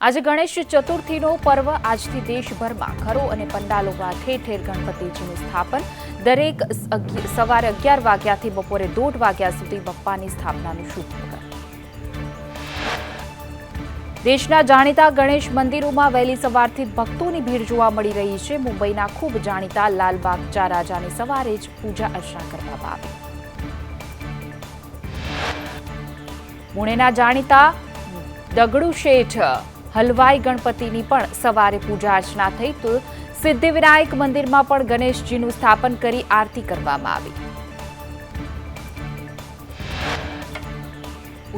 આજે ગણેશ ચતુર્થીનો પર્વ આજથી દેશભરમાં ઘરો અને પંડાલોમાં ઠેર ઠેર ગણપતિજીનું સ્થાપન દરેક સવારે 11 વાગ્યાથી બપોરે 1:30 વાગ્યા સુધી બપ્પાની સ્થાપનાનું શુભ મુહૂર્ત। દેશના જાણીતા ગણેશ મંદિરોમાં વહેલી સવારથી ભક્તોની ભીડ જોવા મળી રહી છે। મુંબઈના ખૂબ જાણીતા લાલબાગ ચા રાજાની સવારે જ પૂજા અર્ચના કરવામાં આવી। પુણેના જાણીતા દગડુ શેઠ હલવાઈ ગણપતિની પણ સવારે પૂજા અર્ચના થઈ તો સિદ્ધિવિનાયક મંદિરમાં પણ ગણેશજીનું સ્થાપન કરી આરતી કરવામાં આવી।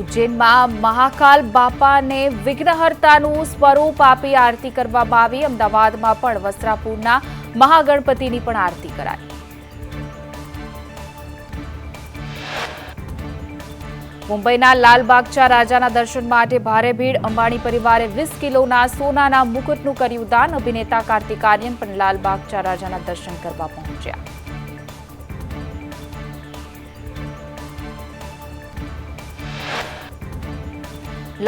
ઉજ્જૈનમાં મહાકાલ બાપાને વિઘ્નહર્તાનું સ્વરૂપ આપી આરતી કરવામાં આવી। અમદાવાદમાં પણ વસ્ત્રાપુરના મહાગણપતિની પણ આરતી કરાઈ। મુંબઈના લાલબાગ ચા રાજાના દર્શન માટે ભારે ભીડ। અંબાણી પરિવારે 20 કિલોના સોનાના મુકુટનું કર્યું દાન। અભિનેતા કાર્તિક આર્યન પણ લાલબાગ ચા રાજાના દર્શન કરવા પહોંચ્યા।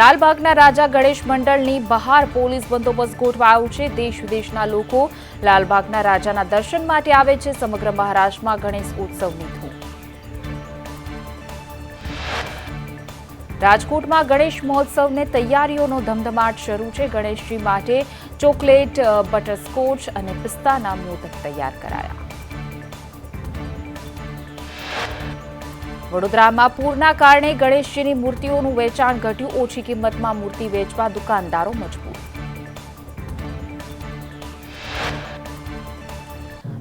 લાલબાગના રાજા ગણેશ મંડળની બહાર પોલીસ બંદોબસ્ત ગોઠવાયો છે। દેશ વિદેશના લોકો લાલબાગના રાજાના દર્શન માટે આવે છે। સમગ્ર મહારાષ્ટ્રમાં ગણેશ ઉત્સવની ધૂમ। રાજકોટમાં ગણેશ મહોત્સવને તૈયારીઓનો ધમધમાટ શરૂ છે। ગણેશજી માટે ચોકલેટ, બટરસ્કોચ અને પિસ્તાના મોદક તૈયાર કરાયા। વડોદરામાં પૂરના કારણે ગણેશજીની મૂર્તિઓનું વેચાણ ઘટ્યું। ઓછી કિંમતમાં મૂર્તિ વેચવા દુકાનદારો મજબૂર।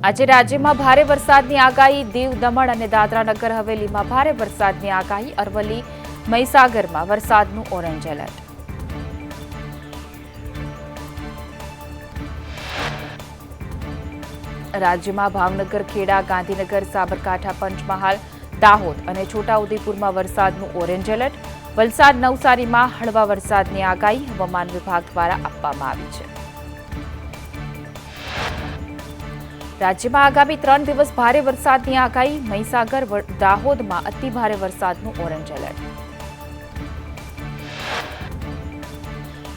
આજે રાજ્યમાં ભારે વરસાદની આગાહી। દીવ, દમણ અને દાદરાનગર હવેલીમાં ભારે વરસાદની આગાહી। અરવલ્લી, મહીસાગરમાં વરસાદનું ઓરેન્જ એલર્ટ। રાજ્યમાં ભાવનગર, ખેડા, ગાંધીનગર, સાબરકાંઠા, પંચમહાલ, દાહોદ અને છોટાઉદેપુરમાં વરસાદનું ઓરેન્જ એલર્ટ। વલસાડ, નવસારીમાં હળવા વરસાદની આગાહી હવામાન વિભાગ દ્વારા આપવામાં આવી છે। રાજ્યમાં આગામી 3 દિવસ ભારે વરસાદની આગાહી। મહીસાગર, દાહોદમાં અતિભારે વરસાદનું ઓરેન્જ એલર્ટ।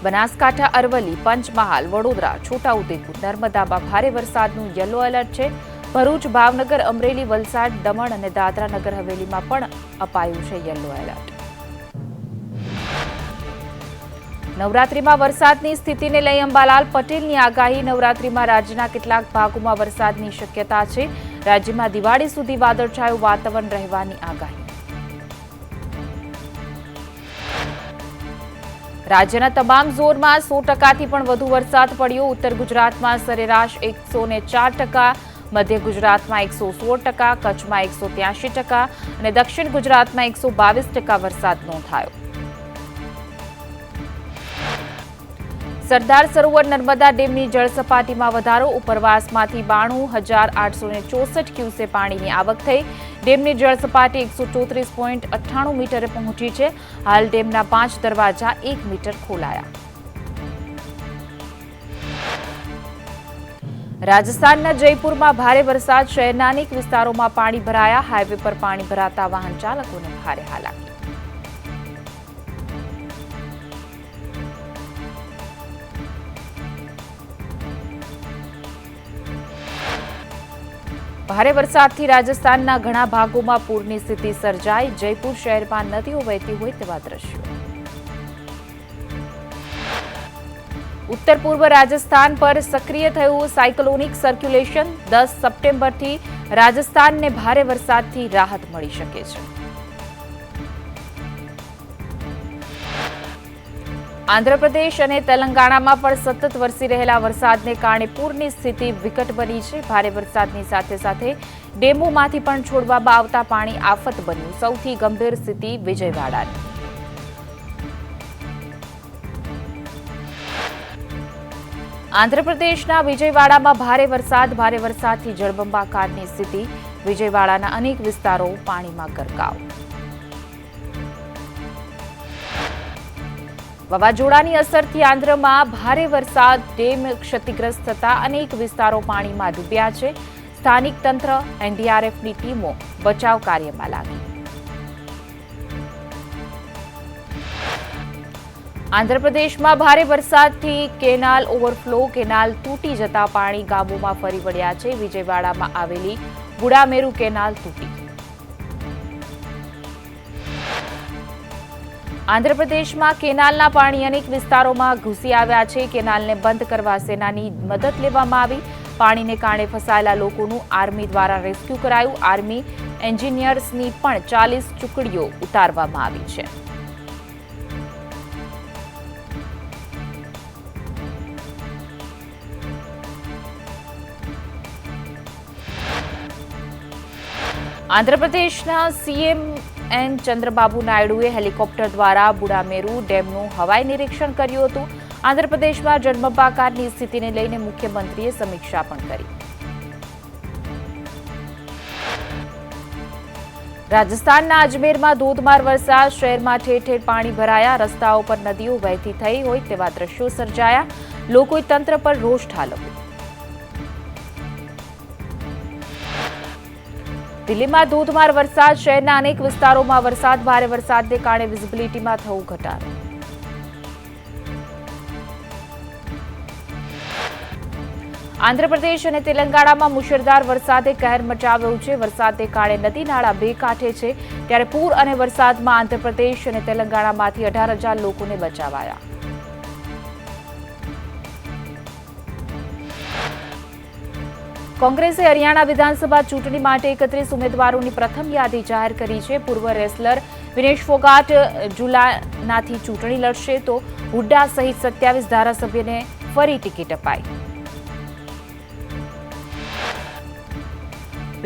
બનાસકાંઠા, અરવલ્લી, પંચમહાલ, વડોદરા, છોટાઉદેપુર, નર્મદામાં ભારે વરસાદનું યલો એલર્ટ છે। ભરૂચ, ભાવનગર, અમરેલી, વલસાડ, દમણ અને દાદરાનગર હવેલીમાં પણ અપાયું છે યલો એલર્ટ। નવરાત્રીમાં વરસાદની સ્થિતિને લઈ અંબાલાલ પટેલની આગાહી। નવરાત્રીમાં રાજ્યના કેટલાક ભાગોમાં વરસાદની શક્યતા છે। રાજ્યમાં દિવાળી સુધી વાદળછાયું વાતાવરણ રહેવાની આગાહી। રાજ્યના તમામ ઝોનમાં 100%થી પણ વધુ વરસાદ પડ્યો। ઉત્તર ગુજરાતમાં સરેરાશ 104%, મધ્ય ગુજરાતમાં 116%, કચ્છમાં 183% અને દક્ષિણ ગુજરાતમાં 122% વરસાદ નોંધાયો। સરદાર સરોવર નર્મદા ડેમની જળસપાટીમાં વધારો। ઉપરવાસમાંથી 92,864 ક્યુસેક પાણીની આવક થઈ। ડેમની જળસપાટી 134.98 મીટરે પહોંચી છે। હાલ ડેમના 5 દરવાજા 1 મીટર ખોલાયા। રાજસ્થાનના જયપુરમાં ભારે વરસાદ। શહેરના અનેક વિસ્તારોમાં પાણી ભરાયા। હાઈવે પર પાણી ભરાતા વાહન ચાલકોને ભારે હાલાકી। ભારે વરસાદથી રાજસ્થાનના ઘણા ભાગોમાં પૂરની સ્થિતિ સર્જાઈ। જયપુર શહેરમાં નદીઓ વહેતી હોય તેવા દ્રશ્યો। ઉત્તર પૂર્વ રાજસ્થાન પર સક્રિય થયું સાયક્લોનિક સર્ક્યુલેશન। 10 સપ્ટેમ્બરથી રાજસ્થાનને ભારે વરસાદથી રાહત મળી શકે છે। આંધ્રપ્રદેશ અને તેલંગાણામાં પણ સતત વરસી રહેલા વરસાદને કારણે પૂરની સ્થિતિ વિકટ બની છે। ભારે વરસાદની સાથે સાથે ડેમોમાંથી પણ છોડવામાં આવતા પાણી આફત બન્યું। સૌથી ગંભીર સ્થિતિ વિજયવાડાની। આંધ્રપ્રદેશના વિજયવાડામાં ભારે વરસાદથી જળબંબાકારની સ્થિતિ। વિજયવાડાના અનેક વિસ્તારો પાણીમાં ગરકાવ। વાવાઝોડાની અસરથી આંધ્રમાં ભારે વરસાદ। ડેમ ક્ષતિગ્રસ્ત થતા અનેક વિસ્તારો પાણીમાં ડૂબ્યા છે। સ્થાનિક તંત્ર, એનડીઆરએફની ટીમો બચાવ કાર્યમાં લાગી। આંધ્રપ્રદેશમાં ભારે વરસાદથી કેનાલ ઓવરફ્લો, કેનાલ તૂટી જતા પાણી ગામોમાં ફરી વળ્યા છે. વિજયવાડામાં આવેલી બુડામેરુ કેનાલ તૂટી. આંધ્રપ્રદેશમાં કેનાલના પાણી અનેક વિસ્તારોમાં ઘૂસી આવ્યા છે. કેનાલને બંધ કરવા સેનાની મદદ લેવામાં આવી. પાણીને કારણે ફસાયેલા લોકોનું આર્મી દ્વારા રેસ્ક્યુ કરાયું. આર્મી એન્જિનિયર્સની પણ 40 ટુકડીઓ ઉતારવામાં આવી છે. આંધ્રપ્રદેશના સીએમ એન ચંદ્રબાબુ નાયડુએ હેલિકોપ્ટર દ્વારા બુડામેરુ ડેમનું હવાઈ નિરીક્ષણ કર્યું હતું. આંધ્રપ્રદેશમાં જળબંબાકારની સ્થિતિને લઈને મુખ્યમંત્રીએ સમીક્ષા પણ કરી. રાજસ્થાનના અજમેરમાં ધોધમાર વરસાદ, શહેરમાં ઠેર ઠેર પાણી ભરાયા. રસ્તાઓ પર નદીઓ વહેતી થઈ હોય તેવા દ્રશ્યો સર્જાયા. લોકોએ તંત્ર પર રોષ ઠાલવ્યો. દિલ્હીમાં ધોધમાર વરસાદ, શહેરના અનેક વિસ્તારોમાં વરસાદ. ભારે વરસાદને કારણે વિઝિબિલિટીમાં થયું ઘટાડો. આંધ્રપ્રદેશ અને તેલંગાણામાં મુશળધાર વરસાદે કહેર મચાવ્યો છે. વરસાદને કારણે નદી નાળા બે કાંઠે છે. ત્યારે પૂર અને વરસાદમાં આંધ્રપ્રદેશ અને તેલંગાણામાંથી 18,000 લોકોને બચાવાયા. કોંગ્રેસે હરિયાણા વિધાનસભા ચૂંટણી માટે 31 ઉમેદવારોની પ્રથમ યાદી જાહેર કરી છે. પૂર્વ રેસલર વિનેશ ફોગાટ જુલાનાથી ચૂંટણી લડશે, તો હુડ્ડા સહિત 27 ધારાસભ્યને ફરી ટિકિટ અપાઈ.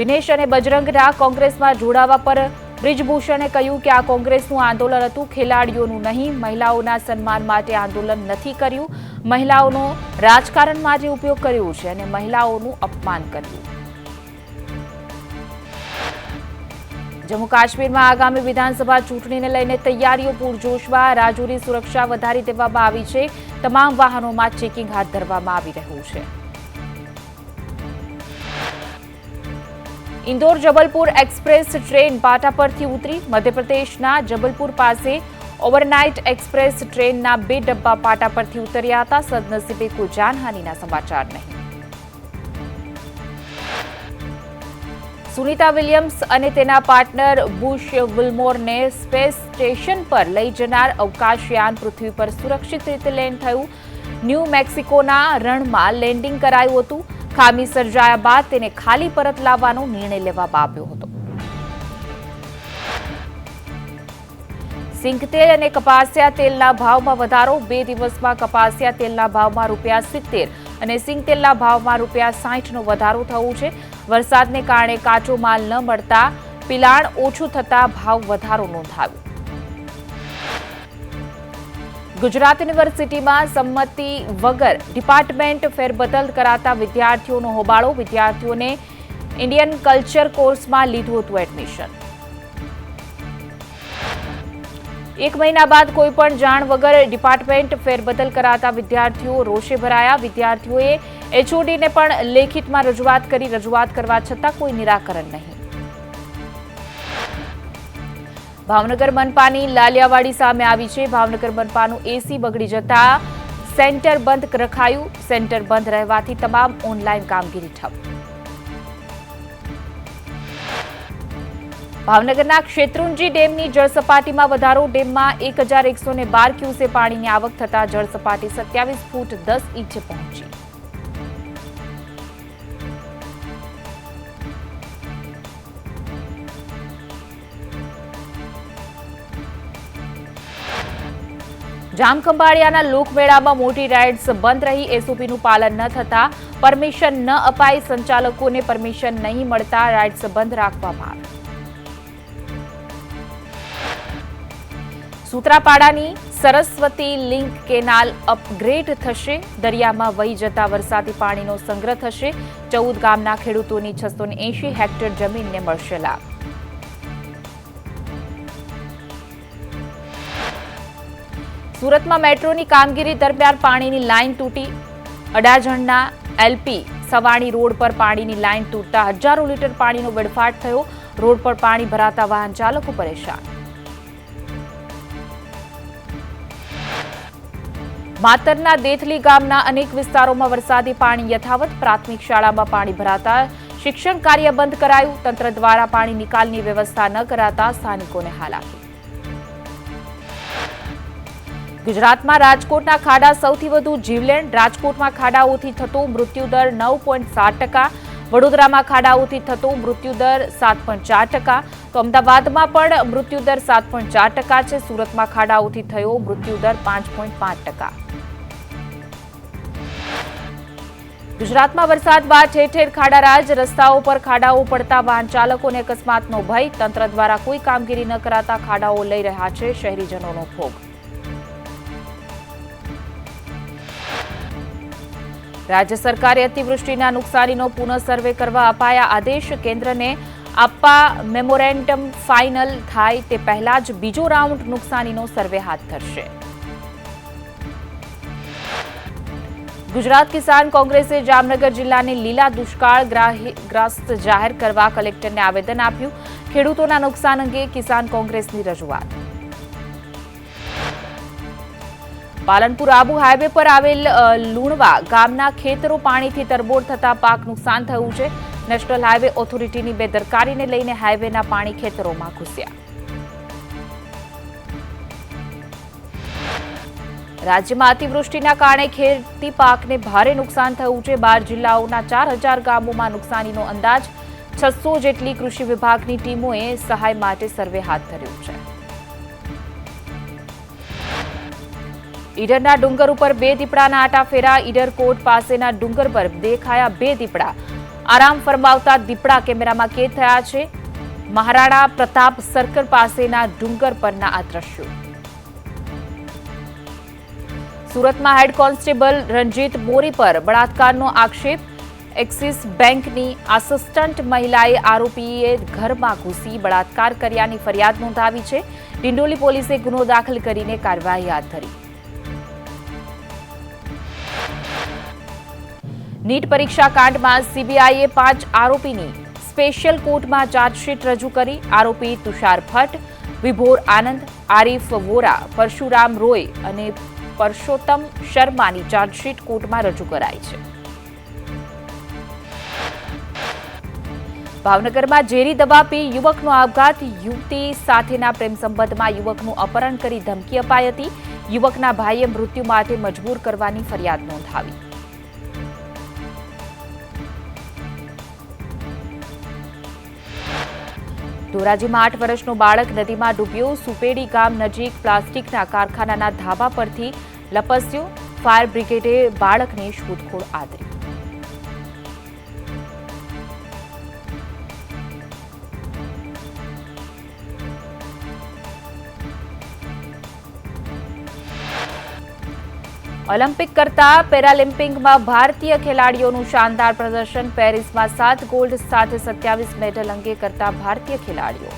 વિનેશ અને બજરંગના કોંગ્રેસમાં જોડાવા પર બ્રિજભૂષણે કહ્યું કે આ કોંગ્રેસનું આંદોલન હતું, ખેલાડીઓનું નહીં. મહિલાઓના સન્માન માટે આંદોલન નથી કર્યું. મહિલાઓનો રાજકારણ માટે ઉપયોગ કર્યો છે અને મહિલાઓનું અપમાન કર્યું. જમ્મુ કાશ્મીરમાં આગામી વિધાનસભા ચૂંટણીને લઈને તૈયારીઓ પૂરજોશમાં. રાજૌરી સુરક્ષા વધારી દેવામાં આવી છે. તમામ વાહનોમાં ચેકિંગ હાથ ધરવામાં આવી રહ્યું છે. ઇન્દોર જબલપુર એક્સપ્રેસ ટ્રેન પાટા પરથી ઉતરી. મધ્યપ્રદેશના જબલપુર પાસે ઓવરનાઇટ એક્સપ્રેસ ટ્રેનના 2 ડબ્બા પાટા પરથી ઉતર્યા હતા. સદનસીબે કોઈ જાનહાનિના સમાચાર નહીં. સુનિતા વિલિયમ્સ અને તેના પાર્ટનર બુશ વિલ્મોરને સ્પેસ સ્ટેશન પર લઈ જનાર અવકાશયાન પૃથ્વી પર સુરક્ષિત રીતે લેન્ડ થયું. ન્યૂ મેક્સિકોના રણમાં લેન્ડિંગ કરાયું હતું. ખામી સર્જાયા બાદ તેને ખાલી પરત લાવવાનો નિર્ણય લેવામાં આવ્યો હતો. સિંગતેલ અને કપાસિયા તેલના ભાવમાં વધારો. 2 દિવસમાં કપાસિયા તેલના ભાવમાં ₹70 અને સિંગતેલના ભાવમાં ₹60નો વધારો થયો છે. વરસાદને કારણે કાચો માલ ન મળતા પિલાણ ઓછું થતા ભાવ વધારો નોંધાયો. ગુજરાત યુનિવર્સિટીમાં સંમતિ વગર ડિપાર્ટમેન્ટ ફેરબદલ કરાતા વિદ્યાર્થીઓનો હોબાળો. વિદ્યાર્થીઓને ઇન્ડિયન કલ્ચર કોર્સમાં લીધું હતું એડમિશન. 1 મહિના બાદ કોઈ પણ જાણ વગર ડિપાર્ટમેન્ટ ફેરબદલ કરાતા વિદ્યાર્થીઓ રોષે ભરાયા. વિદ્યાર્થીઓએ એચઓડીને પણ લેખિતમાં રજૂઆત કરી. રજૂઆત કરવા છતાં કોઈ નિરાકરણ નહીં. ભાવનગર મનપાની લાલિયાવાડી સામે આવી છે. ભાવનગર મનપાનું એસી બગડી જતા સેન્ટર બંધ રખાયું. સેન્ટર બંધ રહેવાથી તમામ ઓનલાઈન કામગીરી ઠપ. ભાવનગરના શેત્રુંજી ડેમની જળસપાટીમાં વધારો. ડેમમાં 1112 ક્યુસે પાણીની આવક થતા જળસપાટી 27 ફૂટ 10 ઇંચે પહોંચી. જામખંભાળિયાના લોકમેળામાં મોટી રાઇડ્સ બંધ રહી. એસઓપીનું પાલન ન થતા પરમિશન ન અપાઈ. સંચાલકોને પરમિશન નહીં મળતા રાઇડ્સ બંધ રાખવામાં આવી. સૂત્રાપાડાની સરસ્વતી લિંક કેનાલ અપગ્રેડ થશે. દરિયામાં વહી જતા વરસાદી પાણીનો સંગ્રહ થશે. 14 ગામના ખેડૂતોની 680 હેક્ટર જમીનને મળશે લાભ. સુરતમાં મેટ્રોની કામગીરી દરમિયાન પાણીની લાઇન તૂટી. અડાજણના એલપી સવાણી રોડ પર પાણીની લાઇન તૂટતા હજારો લીટર પાણીનો વેડફાટ થયો. રોડ પર પાણી ભરાતા વાહન ચાલકો પરેશાન. માતરના દેથલી ગામના અનેક વિસ્તારોમાં વરસાદી પાણી યથાવત. પ્રાથમિક શાળામાં પાણી ભરાતા શિક્ષણ કાર્ય બંધ કરાયું. તંત્ર દ્વારા પાણી નિકાલની વ્યવસ્થા ન કરાતા સ્થાનિકોને હાલાકી. ગુજરાતમાં રાજકોટના ખાડા સૌથી વધુ જીવલેણ. રાજકોટમાં ખાડાઓથી થતો મૃત્યુદર 9.7%. વડોદરામાં ખાડાઓથી થતો મૃત્યુદર 7.4%. તો અમદાવાદમાં પણ મૃત્યુદર 7.4% છે. સુરતમાં ખાડાઓથી થયો મૃત્યુદર 5.5%. ગુજરાતમાં વરસાદ બાદ ઠેર ઠેર ખાડારાજ. રસ્તાઓ પર ખાડાઓ પડતા વાહન ચાલકોને અકસ્માતનો ભય. તંત્ર દ્વારા કોઈ કામગીરી ન કરાતા ખાડાઓ લઈ રહ્યા છે શહેરીજનોનો ભોગ. રાજ્ય સરકારે અતિવૃષ્ટિના નુકસાનીનો પુનઃ સર્વે કરવા અપાયા આદેશ. કેન્દ્રને આપવા મેમોરેન્ડમ ફાઇનલ થાય તે પહેલા જ બીજો રાઉન્ડ નુકસાનીનો સર્વે હાથ ધરશે. ગુજરાત કિસાન કોંગ્રેસે જામનગર જિલ્લાને લીલા દુષ્કાળગ્રસ્ત જાહેર કરવા કલેક્ટરને આવેદન આપ્યું. ખેડૂતોના નુકસાન અંગે કિસાન કોંગ્રેસની રજૂઆત. પાલનપુર આબુ હાઈવે પર આવેલ લુણવા ગામના ખેતરો પાણીથી તરબોળ થતા પાક નુકસાન થયું છે. નેશનલ હાઈવે ઓથોરિટીની બેદરકારીને લઈને હાઈવેના પાણી ખેતરોમાં ઘૂસ્યા. રાજ્યમાં અતિવૃષ્ટિના કારણે ખેતી પાકને ભારે નુકસાન થયું છે. 12 જિલ્લાઓના 4,000 ગામોમાં નુકસાનીનો અંદાજ. 600 જેટલી કૃષિ વિભાગની ટીમોએ સહાય માટે સર્વે હાથ ધર્યો છે. ઈડરના ડુંગર ઉપર 2 દીપડાના આટાફેરા. ઈડરકોટ પાસેના ડુંગર પર દેખાયા 2 દીપડા. આરામ ફરમાવતા દીપડા કેમેરામાં કેદ થયા છે. મહારાણા પ્રતાપ સર્કલ પાસેના ડુંગર પરના આ દ્રશ્યો. સુરતમાં હેડ કોન્સ્ટેબલ રંજીત મોરી પર બળાત્કારનો આક્ષેપ. એક્સિસ બેંકની આસિસ્ટન્ટ મહિલાએ આરોપીએ ઘરમાં ઘૂસી બળાત્કાર કર્યાની ફરિયાદ નોંધાવી છે. ડિંડોલી પોલીસે ગુનો દાખલ કરીને કાર્યવાહી હાથ ધરી. નીટ પરીક્ષા કાંડમાં સીબીઆઈએ 5 આરોપીની સ્પેશિયલ કોર્ટમાં ચાર્જશીટ રજૂ કરી. આરોપી તુષાર ભટ્ટ, વિભોર આનંદ, આરીફ વોરા, પરશુરામ રોય અને પરસોત્તમ શર્માની ચાર્જશીટ કોર્ટમાં રજૂ કરાઈ છે. ભાવનગરમાં ઝેરી દવા પી યુવકનો આપઘાત. યુવતી સાથેના પ્રેમ સંબંધમાં યુવકનું અપહરણ કરી ધમકી અપાઈ હતી. યુવકના ભાઈએ મૃત્યુ માટે મજબૂર કરવાની ફરિયાદ નોંધાવી. ધોરાજીમાં 8 વર્ષનો બાળક નદીમાં ડૂબ્યો. સુપેડી ગામ નજીક પ્લાસ્ટિકના કારખાનાના ધાબા પરથી લપસ્યો. ફાયર બ્રિગેડે બાળકની શોધખોળ આદરી. ઓલિમ્પિક કરતા પેરાલિમ્પિકમાં ભારતીય ખેલાડીઓનું શાનદાર પ્રદર્શન. પેરિસમાં 7 ગોલ્ડ સાથે 27 મેડલ અંગે કરતા ભારતીય ખેલાડીઓ.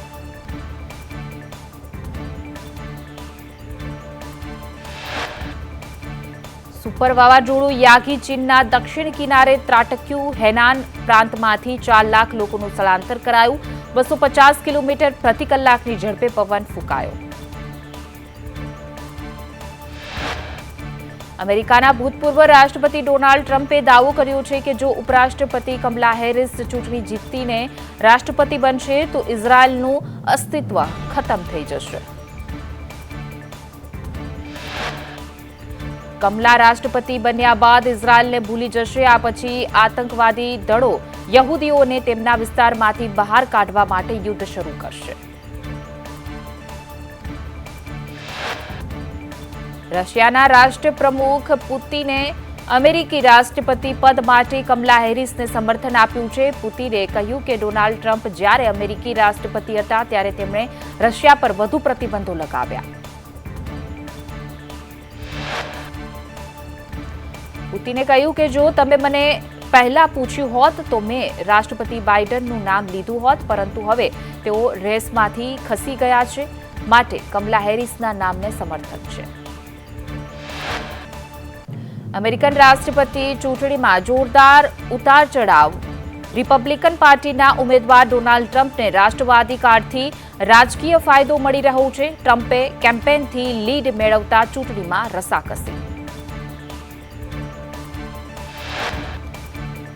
સુપર વાવાઝોડું યાગી ચીનના દક્ષિણ કિનારે ત્રાટક્યું. હેનાન પ્રાંતમાંથી 4 લાખ લોકોનું સ્થળાંતર કરાયું. 250 કિલોમીટર પ્રતિ કલાકની ઝડપે પવન ફૂંકાયો. અમેરિકાના ભૂતપૂર્વ રાષ્ટ્રપતિ ડોનાલ્ડ ટ્રમ્પે દાવો કર્યો છે કે જો ઉપરાષ્ટ્રપતિ કમલા હેરિસ ચૂંટણી જીતીને રાષ્ટ્રપતિ બનશે તો ઇઝરાયલનું અસ્તિત્વ ખતમ થઈ જશે. કમલા રાષ્ટ્રપતિ બન્યા બાદ ઇઝરાયલને ભૂલી જશે. આ પછી આતંકવાદી દળો યહૂદીઓને તેમના વિસ્તારમાંથી બહાર કાઢવા માટે યુદ્ધ શરૂ કરશે. રશિયાના રાષ્ટ્રપ્રમુખ પુતિને અમેરિકી રાષ્ટ્રપતિ પદ માટે કમલા હેરિસને સમર્થન આપ્યું છે. પુતિને કહ્યું કે ડોનાલ્ડ ટ્રમ્પ જ્યારે અમેરિકી રાષ્ટ્રપતિ હતા ત્યારે તેમણે રશિયા પર વધુ પ્રતિબંધો લગાવ્યા. પુતિને કહ્યું કે જો તમે મને પહેલા પૂછ્યું હોત તો મેં રાષ્ટ્રપતિ બાઇડનનું નામ લીધું હોત, પરંતુ હવે તેઓ રેસમાંથી ખસી ગયા છે, માટે કમલા હેરિસના નામને સમર્થન છે. અમેરિકન રાષ્ટ્રપતિ ચૂંટણીમાં જોરદાર ઉતાર ચઢાવ. રિપબ્લિકન પાર્ટીના ઉમેદવાર ડોનાલ્ડ ટ્રમ્પને રાષ્ટ્રવાદી કાર્ડથી રાજકીય ફાયદો મળી રહ્યો છે. ટ્રમ્પે કેમ્પેનથી લીડ મેળવતા ચૂંટણીમાં રસાકસી.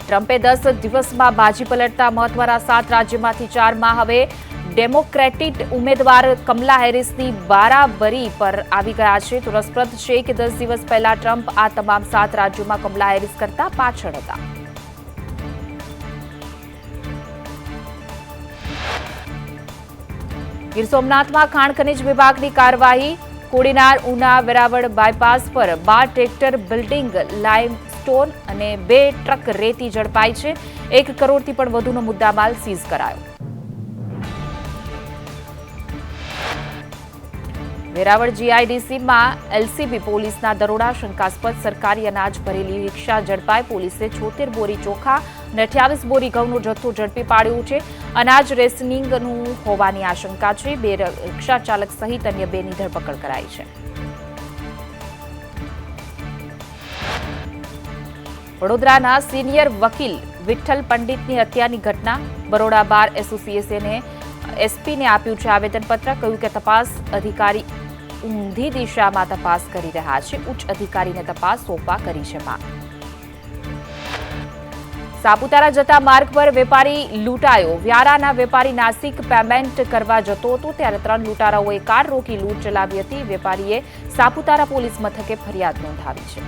ટ્રમ્પે 10 દિવસમાં બાજી પલટતા મહત્વના 7 રાજ્યોમાંથી 4માં હવે ડેમોક્રેટિક ઉમેદવાર કમલા હેરિસની બારાબરી પર આવી ગયા છે. તો રસપ્રદ છે કે 10 દિવસ પહેલા ટ્રમ્પ આ તમામ 7 રાજ્યોમાં કમલા હેરિસ કરતા પાછળ હતા. ગીર સોમનાથમાં ખાણ ખનીજ વિભાગની કાર્યવાહી. કોડીનાર ઉના વેરાવળ બાયપાસ પર 12 ટ્રેક્ટર બિલ્ડિંગ લાઇમસ્ટોન અને 2 ટ્રક રેતી ઝડપાઈ છે. 1 કરોડથી પણ વધુનો મુદ્દામાલ સીઝ કરાયો. વેરાવળ જીઆઈડીસીમાં એલસીબી પોલીસના દરોડા. શંકાસ્પદ સરકારી અનાજ ભરેલી રિક્ષા ઝડપાઈ. પોલીસે 76 બોરી ચોખા અને 28 બોરી ઘઉંનો જથ્થો ઝડપી પાડ્યો છે. અનાજ રેશનિંગનું હોવાની આશંકા છે. 2 રિક્ષા ચાલક સહિત અન્ય 2ની ધરપકડ કરાઈ છે. વડોદરાના સિનિયર વકીલ વિઠ્ઠલ પંડિતની હત્યાની ઘટના. બરોડા બાર એસોસિએશને એસપીને આપ્યું છે આવેદનપત્ર. કહ્યું કે તપાસ અધિકારી ઊંધી દિશામાં તપાસ કરી રહ્યા છે. ઉચ્ચ અધિકારીને તપાસ સોંપવા કરી છે માંગ. સાપુતારા જતા માર્ગ પર વેપારી લૂંટાયો. વ્યારાના વેપારી નાસિક પેમેન્ટ કરવા જતો હતો ત્યારે 3 લૂંટારાઓએ કાર રોકી લૂંટ ચલાવી હતી. વેપારીએ સાપુતારા પોલીસ મથકે ફરિયાદ નોંધાવી છે.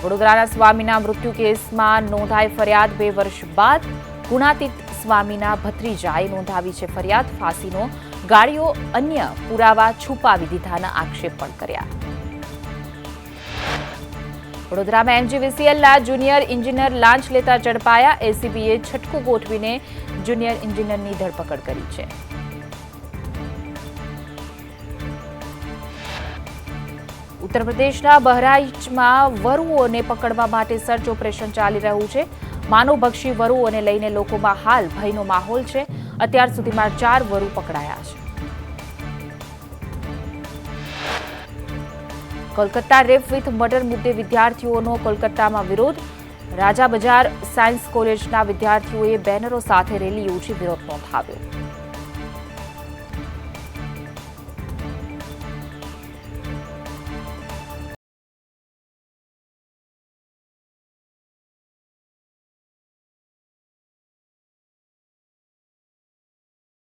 વડોદરાના સ્વામીના મૃત્યુ કેસમાં નોંધાઈ ફરિયાદ. 2 વર્ષ બાદ ગુણાતીત સ્વામીના ભત્રીજાએ નોંધાવી છે ફરિયાદ. ફાંસીનો ગાળિયો અન્ય પુરાવા છુપાવી દીધાના આક્ષેપ પણ કર્યા. વડોદરામાં એમજીવીસીએલના જુનિયર એન્જિનિયર લાંચ લેતા ઝડપાયા. એસીબીએ છટકું ગોઠવીને જુનિયર એન્જિનિયરની ધરપકડ કરી છે. ઉત્તર પ્રદેશના બહરાઇચમાં વરુઓને પકડવા માટે સર્ચ ઓપરેશન ચાલી રહ્યું છે. માનવભક્ષી વરુઓને લઈને લોકોમાં હાલ ભયનો માહોલ છે. અત્યાર સુધીમાં 4 વરુ પકડાયા છે. કોલકાતા રેપ વિથ મર્ડર મુદ્દે વિદ્યાર્થીઓનો કોલકાતામાં વિરોધ. રાજા બજાર સાયન્સ કોલેજના વિદ્યાર્થીઓએ બેનરો સાથે રેલી યોજી વિરોધ નોંધાવ્યો.